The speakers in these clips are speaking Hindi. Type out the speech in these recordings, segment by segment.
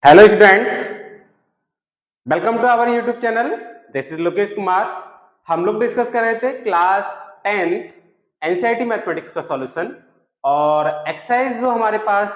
Hello students, welcome to our YouTube channel. This is Lokesh Kumar. हम लोग डिस्कस कर रहे थे क्लास 10th एनसीईआरटी मैथमेटिक्स का सॉल्यूशन और एक्सरसाइज जो हमारे पास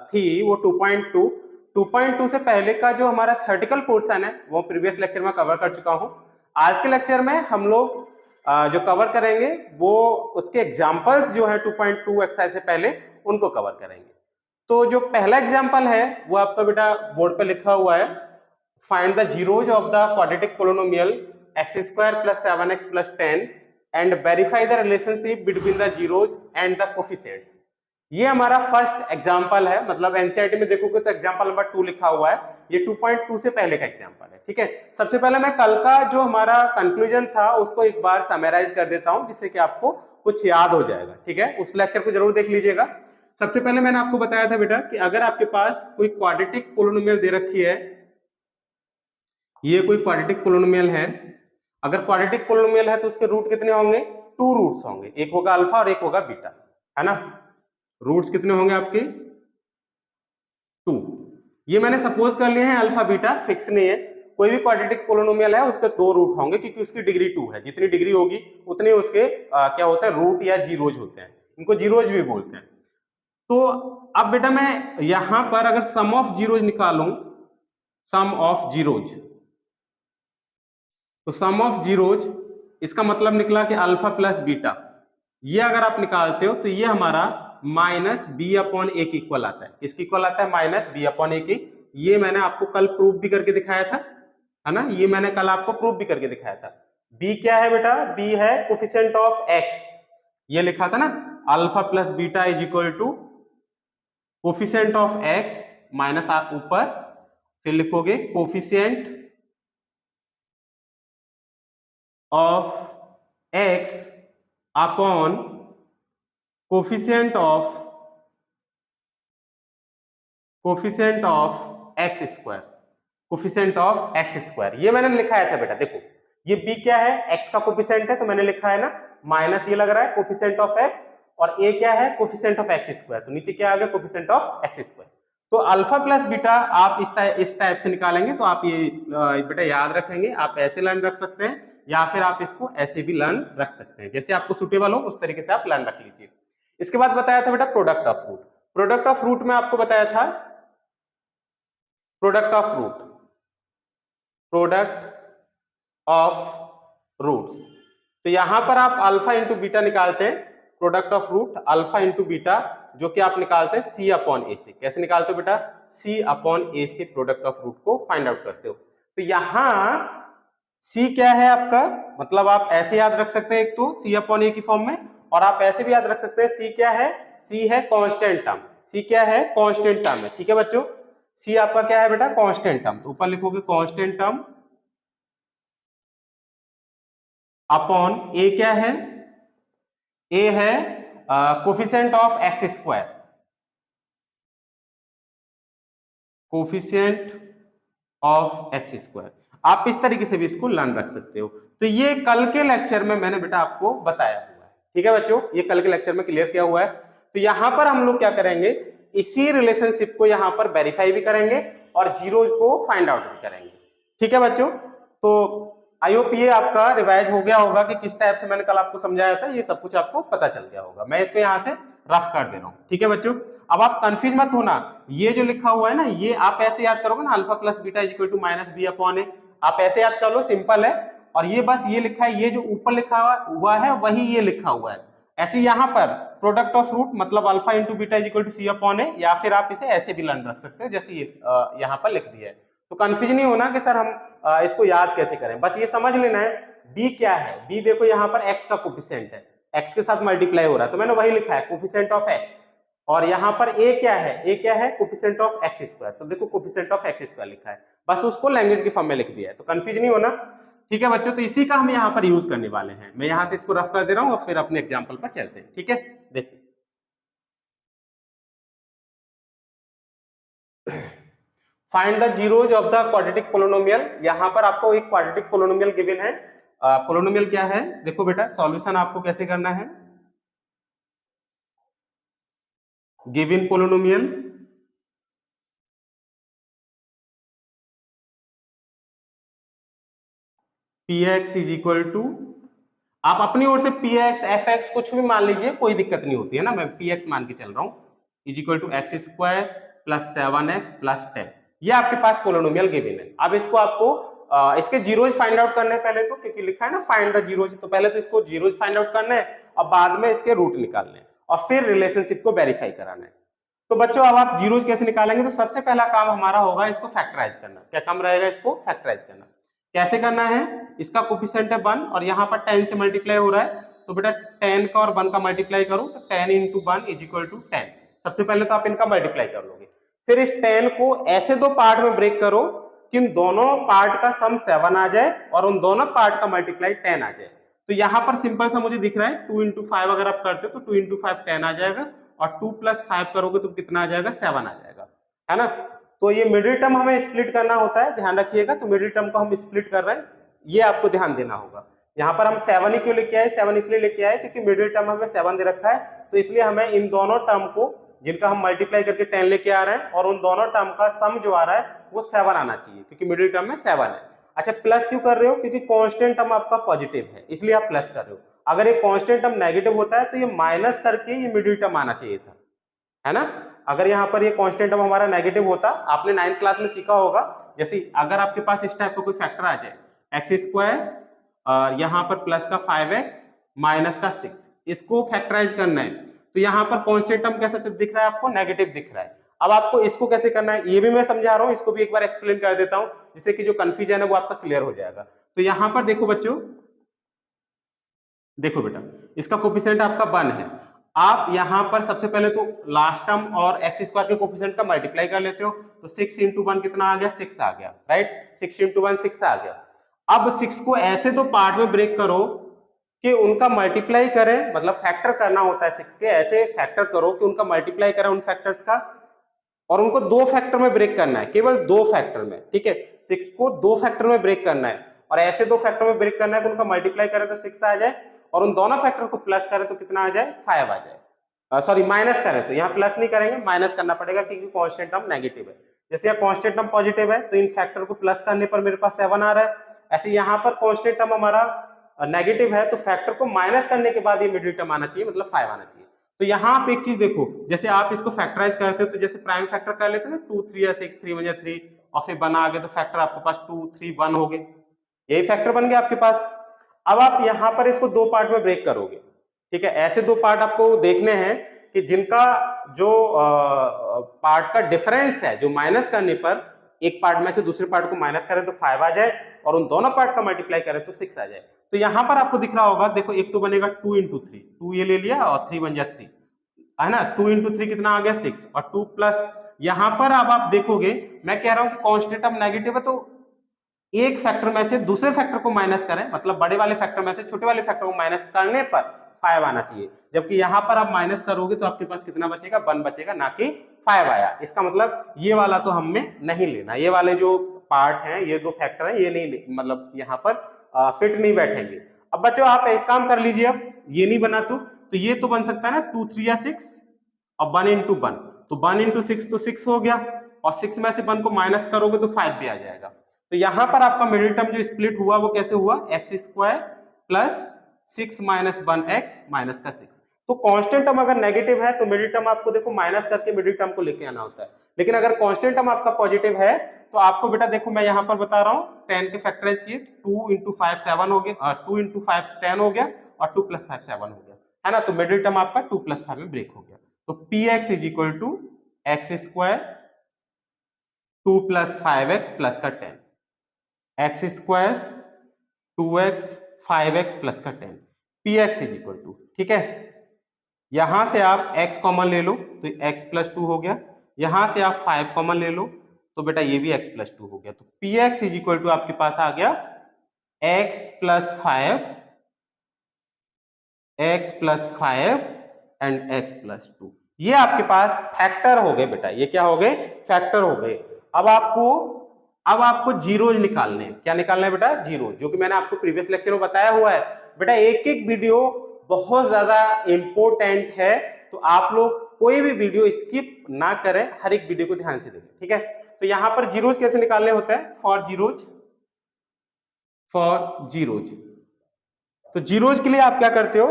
थी वो 2.2 से पहले का जो हमारा थ्योरेटिकल पोर्शन है वो प्रीवियस लेक्चर में कवर कर चुका हूं। आज के लेक्चर में हम लोग जो कवर करेंगे वो उसके एग्जांपल्स जो है 2.2 एक्सरसाइज से पहले उनको कवर करेंगे। तो जो पहला एग्जांपल है वो आपका बेटा बोर्ड पे लिखा हुआ है, find the zeros of the quadratic polynomial x square plus 7x plus 10 and verify the relationship between the zeros and the coefficients. ये हमारा फर्स्ट एग्जांपल है, मतलब एनसीईआरटी में देखोगे तो एग्जांपल नंबर 2 लिखा हुआ है, ये 2.2 से पहले का एग्जांपल है। ठीक है, सबसे पहले मैं कल का जो हमारा कंक्लूजन था उसको एक बार समराइज कर देता हूं जिससे कि आपको कुछ याद हो जाएगा। ठीक है, उस लेक्चर को जरूर देख लीजिएगा। सबसे पहले मैंने आपको बताया था बेटा कि अगर आपके पास कोई क्वाड्रेटिक पोलिनोमियल दे रखी है, ये कोई क्वाड्रेटिक पोलिनोमियल है, अगर क्वाड्रेटिक पोलिनोमियल है तो उसके रूट कितने होंगे? 2 रूट्स होंगे, एक होगा अल्फा और एक होगा बीटा, है ना। रूट्स कितने होंगे आपके? 2। ये मैंने सपोज कर लिए हैं, अल्फा बीटा फिक्स नहीं है। कोई भी क्वाड्रेटिक पोलिनोमियल है उसके 2 रूट होंगे क्योंकि उसकी डिग्री 2 है, जितनी डिग्री होगी उतने उसके क्या होता है, रूट या जीरोज होते हैं, इनको जीरोज भी बोलते हैं। तो अब बेटा मैं यहां पर अगर सम ऑफ जीरोज निकालूं, सम ऑफ जीरोज, तो सम ऑफ जीरोज इसका मतलब निकला कि अल्फा प्लस बीटा, ये अगर आप निकालते हो तो ये हमारा माइनस बी अपॉन ए के इक्वल आता है। किसके इक्वल आता है? माइनस बी अपॉन ए के। ये मैंने आपको कल प्रूफ भी करके दिखाया था, है ना, ये मैंने कल आपको प्रूफ भी करके दिखाया था। बी क्या है बेटा? बी है कोफिशिएंट ऑफ एक्स, ये लिखा था ना, alpha plus beta is equal to coefficient of x minus आप ऊपर फिर लिखोगे coefficient of x upon coefficient of x square, coefficient of x square, ये मैंने लिखाया था बेटा। देखो ये b क्या है? x का कोफिशिएंट है तो मैंने लिखा है ना माइनस, ये लग रहा है कोफिशिएंट ऑफ x, और a क्या है? कोफिशिएंट ऑफ एक्स स्क्वायर, तो नीचे क्या आ गया? Coefficient of x square. तो अल्फा प्लस बीटा आप इस टाइप से निकालेंगे तो आप ये बेटा याद रखेंगे, आप ऐसे लर्न रख सकते हैं या फिर आप इसको ऐसे भी लर्न रख सकते हैं, जैसे आपको सुटेबल हो उस तरीके से आप लर्न रख लीजिए। इसके बाद बताया था बेटा product of root. Product of root में आपको बताया था product of root, product of roots, तो यहां पर आप अल्फा इंटू बीटा निकालते हैं, product of root alpha into beta, जो कि आप निकालते हैं सी अपॉन ए से। कैसे निकालते हो बेटा? सी अपॉन ए से प्रोडक्ट ऑफ रूट को फाइंड आउट करते हो। तो यहां सी क्या है आपका, मतलब आप ऐसे याद रख सकते हैं, एक तो सी अपॉन ए की फॉर्म में, और आप ऐसे भी याद रख सकते हैं सी क्या है? सी है कांस्टेंट टर्म, सी क्या है? कांस्टेंट टर्म है। ठीक है बच्चों, सी आपका क्या है बेटा? कांस्टेंट टर्म, तो ऊपर लिखोगे कांस्टेंट टर्म अपॉन ए क्या है? ए है coefficient of x square, coefficient of x square. आप इस तरीके से भी इसको लर्न रख सकते हो। तो ये कल के लेक्चर में मैंने बेटा आपको बताया हुआ है। ठीक है बच्चों, ये कल के लेक्चर में क्लियर किया हुआ है। तो यहां पर हम लोग क्या करेंगे, इसी रिलेशनशिप को यहां पर वेरीफाई भी करेंगे और जीरोज को फाइंड आउट भी करेंगे। ठीक है बच्चों, तो आई होप ये आपका रिवाइज हो गया होगा कि किस टाइप से मैंने कल आपको समझाया था, ये सब कुछ आपको पता चल गया होगा। मैं इसको यहां से रफ कर दे रहा हूं। ठीक है बच्चों, अब आप कंफ्यूज मत होना, ये जो लिखा हुआ है ना, ये आप ऐसे याद करोगे ना, alpha plus beta is equal to minus b upon a, आप ऐसे याद कर लो, सिंपल है। और ये बस ये लिखा है, ये जो ऊपर लिखा हुआ है वही ये लिखा हुआ है। ऐसे यहां पर प्रोडक्ट ऑफ रूट मतलब alpha into beta is equal to c upon a, या फिर आप इसे ऐसे भी लर्न रख सकते हो जैसे ये यहां पर लिख दिया है। तो कंफ्यूज नहीं होना कि सर हम इसको याद कैसे करें, बस ये समझ लेना है b क्या है। b देखो यहाँ पर x का कोफिशिएंट है, x के साथ मल्टीप्लाई हो रहा है तो मैंने वही लिखा है कोफिशिएंट ऑफ x, और यहाँ पर a क्या है? a क्या है? कोफिशिएंट ऑफ एक्स स्क्वायर, तो देखो कोफिशिएंट ऑफ एक्स स्क्वायर लिखा है, बस उसको लैंग्वेज की फॉर्म में लिख दिया है, तो कंफ्यूज नहीं होना। ठीक है बच्चों, तो इसी का हम यहाँ पर यूज करने वाले हैं। मैं यहाँ से इसको रफ कर दे रहा हूँ और फिर अपने एग्जाम्पल पर चलते हैं। ठीक है, देखिए find the zeros of the quadratic polynomial. यहां पर आपको एक क्वाड्रेटिक पोलिनोमियल गिवन है। पोलिनोमियल क्या है? देखो बेटा सॉल्यूशन आपको कैसे करना है, given polynomial px is equal to, आप अपनी ओर से px fx कुछ भी मान लीजिए, कोई दिक्कत नहीं होती है ना, मैं px मान के चल रहा हूं, is equal to x square plus 7x plus 10। ये आपके पास पोलिनोमियल गिवन है। अब इसको आपको इसके जीरोज फाइंड आउट करने हैं पहले तो, क्योंकि लिखा है ना फाइंड द जीरोज, तो पहले तो इसको जीरोज फाइंड आउट करना है और बाद में इसके रूट निकालने हैं और फिर रिलेशनशिप को वेरीफाई कराना है। तो बच्चों अब आप जीरोज कैसे निकालेंगे, तो सबसे पहला काम हमारा होगा इसको फैक्टराइज करना। क्या काम रहेगा, इसको फैक्टराइज करना। कैसे करना है, इसका कोफिशिएंट है 1 और यहाँ पर 10 से मल्टीप्लाई हो रहा है, तो बेटा 10 का और 1 का मल्टीप्लाई करो तो 10 इंटू 1 इज इक्वल टू 10। सबसे पहले तो आप इनका मल्टीप्लाई कर लोगे, फिर इस 10 को ऐसे दो पार्ट में ब्रेक करो कि इन दोनों पार्ट का सम 7 आ जाए और उन दोनों पार्ट का मल्टीप्लाई 10 आ जाए। तो यहाँ पर सिंपल सा मुझे दिख रहा है 2 इंटू 5 अगर आप करते हो तो 2 इंटू 5 10 आ जाएगा और 2 प्लस 5 करोगे तो कितना आ जाएगा, 7 आ जाएगा, है ना। तो ये मिडिल टर्म हमें स्प्लिट करना होता है, ध्यान रखिएगा। तो मिडिल टर्म को हम स्प्लिट कर रहे हैं, ये आपको ध्यान देना होगा। यहाँ पर हम 7 ही क्यों लेके आए, 7 इसलिए लेके आए क्योंकि मिडिल टर्म हमें 7 दे रखा है, तो इसलिए हमें इन दोनों टर्म को जिनका हम मल्टीप्लाई करके 10 लेके आ रहे हैं और उन दोनों टर्म का सम जो आ रहा है वो 7 आना चाहिए, क्योंकि मिडिल टर्म में 7 है। अच्छा, प्लस क्यों कर रहे हो, क्योंकि कांस्टेंट टर्म आपका पॉजिटिव है इसलिए आप प्लस कर रहे हो। अगर ये कांस्टेंट टर्म नेगेटिव होता है तो ये माइनस करके ये मिडिल टर्म आना चाहिए था, है ना। अगर यहाँ पर ये कांस्टेंट टर्म हमारा नेगेटिव होता, आपने 9th क्लास में सीखा होगा, जैसे अगर आपके पास इस टाइप का कोई फैक्टर आ जाए एक्स स्क्वायर और यहाँ पर प्लस का 5x माइनस का 6, इसको फैक्टराइज करना है, तो यहाँ पर कांस्टेंट टर्म कैसा दिख रहा है आपको, नेगेटिव दिख रहा है। अब आपको इसको कैसे करना है ये भी मैं समझा रहा हूँ, इसको भी एक बार एक्सप्लेन कर देता हूँ जिससे कि जो कंफ्यूजन है वो आपका क्लियर हो जाएगा। तो यहाँ पर देखो बच्चों, देखो बेटा इसका कोफिशिएंट आपका 1 है, आप यहां पर सबसे पहले तो लास्ट टर्म और एक्स स्क्वायर के कोफिशिएंट का मल्टीप्लाई कर लेते हो, तो 6 इंटू 1 कितना आ गया, 6 आ गया, राइट। 6 इंटू 1 6 आ गया। अब 6 को ऐसे दो पार्ट में ब्रेक करो कि उनका मल्टीप्लाई करें, मतलब फैक्टर करना होता है 6 के, ऐसे फैक्टर करो कि उनका मल्टीप्लाई करें उन फैक्टर्स का, और उनको दो फैक्टर में ब्रेक करना है, केवल दो फैक्टर में, ठीक है। 6 को दो फैक्टर में ब्रेक करना है और ऐसे दो फैक्टर में ब्रेक करना है कि उनका मल्टीप्लाई करें तो 6 आ जाए और उन दोनों फैक्टर को प्लस करें तो कितना आ जाए, 5 आ जाए। सॉरी माइनस करें, तो यहाँ प्लस नहीं करेंगे, माइनस करना पड़ेगा क्योंकि कांस्टेंट टर्म नेगेटिव है। जैसे यहाँ कांस्टेंट टर्म पॉजिटिव है तो इन फैक्टर को प्लस करने पर मेरे पास 7 आ रहा है, ऐसे यहाँ पर कांस्टेंट टर्म हमारा नेगेटिव है तो फैक्टर को माइनस करने के बाद ये मिडिल टर्म आना चाहिए, मतलब 5 आना चाहिए। तो यहाँ आप एक चीज देखो, जैसे आप इसको फैक्टराइज करते हो तो जैसे प्राइम फैक्टर कर लेते हैं ना, 2 3 या 6 3 1 3 और फिर बना आगे तो फैक्टर आपके पास 2 3 1 हो गए, यही फैक्टर बन गया आपके पास। अब आप यहाँ पर इसको दो पार्ट में ब्रेक करोगे, ठीक है। ऐसे दो पार्ट आपको देखने हैं कि जिनका जो पार्ट का डिफरेंस है, जो माइनस करने पर एक पार्ट में से दूसरे पार्ट को माइनस करें तो 5 आ जाए और उन दोनों पार्ट का मल्टीप्लाई करें तो 6 आ जाए। तो यहाँ पर आपको दिख रहा होगा, देखो एक तो बनेगा 2 इंटू 3, 2 ये ले लिया और 3 बन जाए 3, है ना। 2 इंटू 3 कितना आ गया, 6 और 2 प्लस यहाँ पर अब आप देखोगे, मैं कह रहा हूं कि कांस्टेंट टर्म नेगेटिव है तो एक फैक्टर में से दूसरे फैक्टर को माइनस करें, मतलब बड़े वाले फैक्टर में से छोटे वाले फैक्टर को माइनस करने पर 5 आना चाहिए, जबकि यहां पर आप माइनस करोगे तो आपके पास कितना बचेगा, 1 बचेगा, ना कि 5 आया। इसका मतलब ये वाला तो हमें नहीं लेना, ये वाले जो पार्ट हैं, ये दो फैक्टर हैं, ये नहीं, मतलब यहाँ पर फिट नहीं बैठेंगे। अब बच्चों आप एक काम कर लीजिए, अब ये नहीं बना तो ये तो बन सकता है ना 2 3 या 6 और 1 इंटू 1, तो 1 इंटू 6 तो 6 हो गया और 6 में से 1 को माइनस करोगे तो 5 भी आ जाएगा। तो यहां पर आपका मिडिल टर्म जो स्प्लिट हुआ वो कैसे हुआ, x square plus 6 minus 1x minus का 6। तो कांस्टेंट टर्म अगर नेगेटिव है तो मिडिल टर्म आपको देखो माइनस करके मिडिल टर्म को लेके आना होता है, लेकिन अगर कांस्टेंट टर्म आपका पॉजिटिव है तो आपको बेटा देखो मैं यहां पर बता रहा हूं 10 के फैक्टराइज किए, 2 इंटू 5 7 हो गया, 2 इंटू 5 10 हो गया और 2 प्लस 5 7 हो गया, है ना। तो मिडिल टर्म आपका 2 प्लस 5 में ब्रेक हो गया। तो px is equal to x square 2 plus 5x plus का 10, x square 2x 5x plus का 10, px इज इक्वल टू, ठीक है। यहां से आप x कॉमन ले लो तो x प्लस 2 हो गया, यहां से आप 5 कॉमन ले लो तो बेटा ये भी x प्लस 2 हो गया। तो px इज इक्वल टू आपके पास आ गया x plus 5 and x plus 2, ये आपके पास फैक्टर हो गए बेटा, ये क्या हो गए, फैक्टर हो गए। अब आपको जीरोज निकालने हैं, क्या निकालना है बेटा, जीरो, जो कि मैंने आपको प्रीवियस लेक्चर में बताया हुआ है। बेटा एक एक वीडियो बहुत ज्यादा इंपॉर्टेंट है, तो आप लोग कोई भी वीडियो स्किप ना करें, हर एक वीडियो को ध्यान से देखें, ठीक है। तो यहां पर जीरोज कैसे निकालने होते हैं, फॉर जीरोज। तो जीरोज के लिए आप क्या करते हो,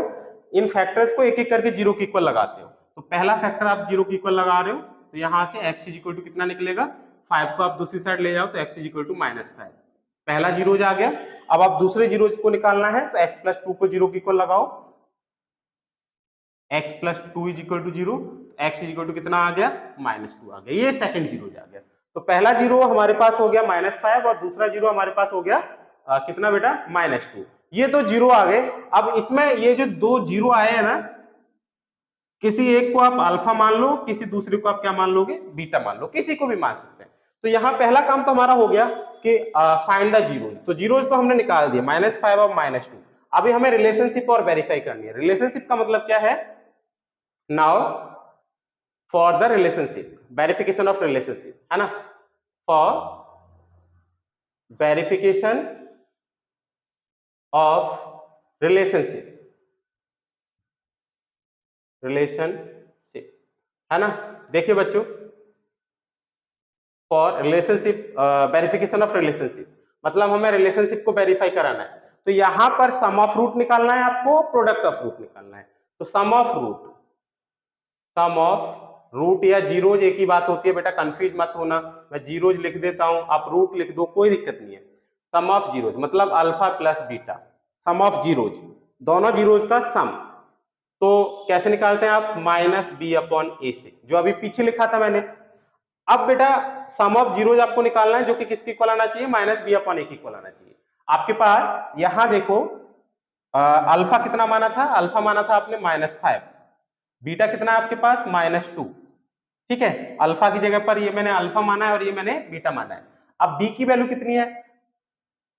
इन फैक्टर्स को एक एक करके जीरो के इक्वल लगाते हो। तो पहला फैक्टर आप जीरो के इक्वल लगा रहे हो, तो यहां से x इज इक्वल टू कितना निकलेगा, 5 को आप दूसरी साइड ले जाओ तो x इज इक्वल टू -5, पहला जीरोज आ गया। अब आप दूसरे जीरोज को निकालना है तो x प्लस 2 को जीरो के इक्वल लगाओ, x plus 2 is equal to zero, x is equal to कितना आ गया, -2 आ गया। ये सेकंड जीरोज आ गया। तो पहला जीरो हमारे पास हो गया -5 और दूसरा जीरो हमारे पास हो गया कितना बेटा, -2। ये तो जीरो आ गए। अब इसमें ये जो दो जीरो आए हैं ना, किसी एक को आप अल्फा मान लो, किसी दूसरे को आप क्या मान लोगे, बीटा मान लो, किसी को भी मान सकते हैं। तो यहाँ पहला काम तो हमारा हो गया कि फाइंड द जीरोज। तो जीरोज तो हमने निकाल दिए, -5 और -2। अभी हमें रिलेशनशिप और वेरीफाई करनी है। रिलेशनशिप का मतलब क्या है, now for the relationship, verification of relationship, है ना, फॉर वेरिफिकेशन ऑफ रिलेशनशिप, है ना। देखिए बच्चों, for relationship, verification of relationship मतलब हमें रिलेशनशिप को वेरीफाई कराना है। तो यहां पर सम ऑफ रूट निकालना है आपको, प्रोडक्ट ऑफ रूट निकालना है। तो सम ऑफ रूट या जीरोज एक ही बात होती है बेटा, कंफ्यूज मत होना। मैं जीरोज लिख देता हूं, आप रूट लिख दो, कोई दिक्कत नहीं है। सम ऑफ जीरोज मतलब alpha plus beta, sum of zeros, दोनों जीरोज का सम। तो कैसे निकालते हैं आप, -b/a से, जो अभी पीछे लिखा था मैंने। अब बेटा सम ऑफ जीरोज आपको निकालना है, जो कि किसके इक्वल आना चाहिए, -b/a के इक्वल आना चाहिए। आपके पास यहां देखो, अल्फा कितना माना था, अल्फा माना था आपने -5, बीटा कितना है आपके पास, -2। ठीक है, अल्फा की जगह पर ये मैंने अल्फा माना है और ये मैंने बीटा माना है। अब बी की वैल्यू कितनी है,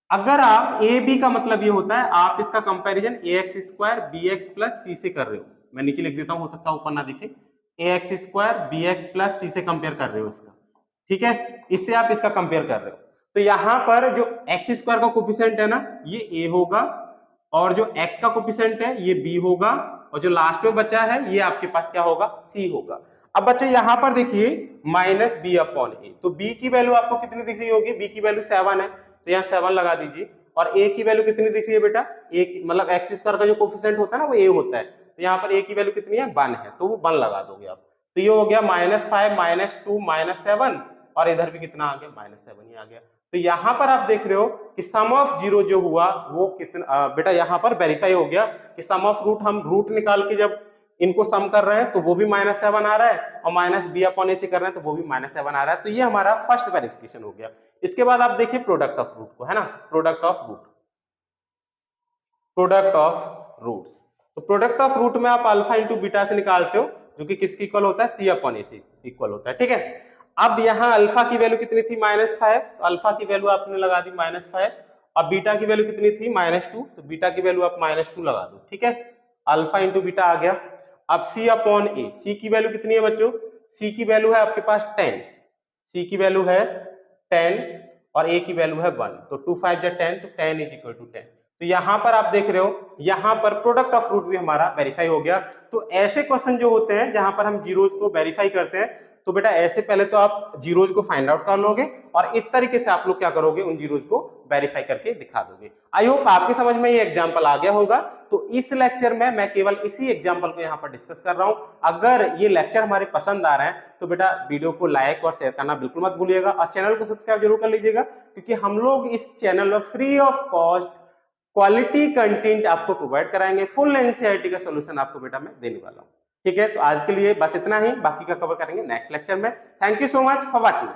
अगर आप ए बी का मतलब ये होता है आप इसका कंपैरिजन ax² bx प्लस सी से कर रहे हो। मैं नीचे लिख देता हूं, हो सकता है ऊपर ना दिखे, ax² bx प्लस सी से कंपेयर कर रहे हो इसका। ठीक है, इससे आप इसका कंपेयर कर रहे हो। तो यहां पर जो x² का कोफिशिएंट है ना, ये a होगा, और जो x का कोफिशिएंट है ये b होगा, और जो लास्ट में बचा है ये आपके पास क्या होगा, c होगा। अब बच्चे यहां पर देखिए -b/a, तो b की वैल्यू आपको कितनी दिख रही होगी, b की वैल्यू 7 है, तो यहाँ 7 लगा दीजिए। और a की वैल्यू कितनी दिख रही है बेटा, एक मतलब x² का जो कोफिशिएंट होता है ना वो a होता है, तो यहाँ पर a की वैल्यू कितनी है, 1 है, तो वो 1 लगा दोगे आप। तो ये हो गया -5 -2 -7, और इधर भी कितना आ गया, -7 ही आ गया। तो यहाँ पर आप देख रहे हो कि सम ऑफ जीरो जो हुआ वो कितना बेटा, यहाँ पर वेरीफाई हो गया कि सम ऑफ रूट, हम रूट निकाल के जब इनको सम कर रहे हैं तो वो भी -7 आ रहा है, और -b/a से कर रहे हैं तो वो भी -7 आ रहा है। तो ये हमारा फर्स्ट वेरिफिकेशन हो गया। इसके बाद आप देखिए प्रोडक्ट ऑफ रूट को, है ना, प्रोडक्ट ऑफ रूट्स। तो प्रोडक्ट ऑफ रूट में आप अल्फा इंटू बीटा से निकालते हो, जो कि किसके इक्वल होता है, c/a से इक्वल होता है। ठीक है, अब यहाँ अल्फा की वैल्यू कितनी थी, -5, तो अल्फा की वैल्यू आपने लगा दी -5, और बीटा की वैल्यू कितनी थी, -2, तो बीटा की वैल्यू आप -2 लगा दो। ठीक है, अल्फा इंटू बीटा आ गया। अब c/a, c की वैल्यू कितनी है बच्चों, c की वैल्यू है आपके पास 10, c की वैल्यू है 10 और a की वैल्यू है 1, तो 2 5 जा 10, तो 10 इज इक्वल टू 10। तो यहां पर आप देख रहे हो, यहां पर प्रोडक्ट ऑफ रूट भी हमारा वेरीफाई हो गया। तो ऐसे क्वेश्चन जो होते हैं जहां पर हम जीरोज को वेरीफाई करते हैं, तो बेटा ऐसे पहले तो आप जीरोज को फाइंड आउट कर लोगे, और इस तरीके से आप लोग क्या करोगे, उन जीरोज को वेरीफाई करके दिखा दोगे। आई होप आपके समझ में ये एग्जांपल आ गया होगा। तो इस लेक्चर में मैं केवल इसी एग्जांपल को यहाँ पर डिस्कस कर रहा हूं। अगर ये लेक्चर हमारे पसंद आ रहे हैं तो बेटा वीडियो को लाइक और शेयर करना बिल्कुल मत भूलिएगा, और चैनल को सब्सक्राइब जरूर कर लीजिएगा, क्योंकि हम लोग इस चैनल में free of cost quality content आपको प्रोवाइड कराएंगे। फुल एनसीईआरटी का सॉल्यूशन आपको बेटा मैं देने वाला हूं। ठीक है, तो आज के लिए बस इतना ही, बाकी का कवर करेंगे नेक्स्ट लेक्चर में। Thank you so much for watching.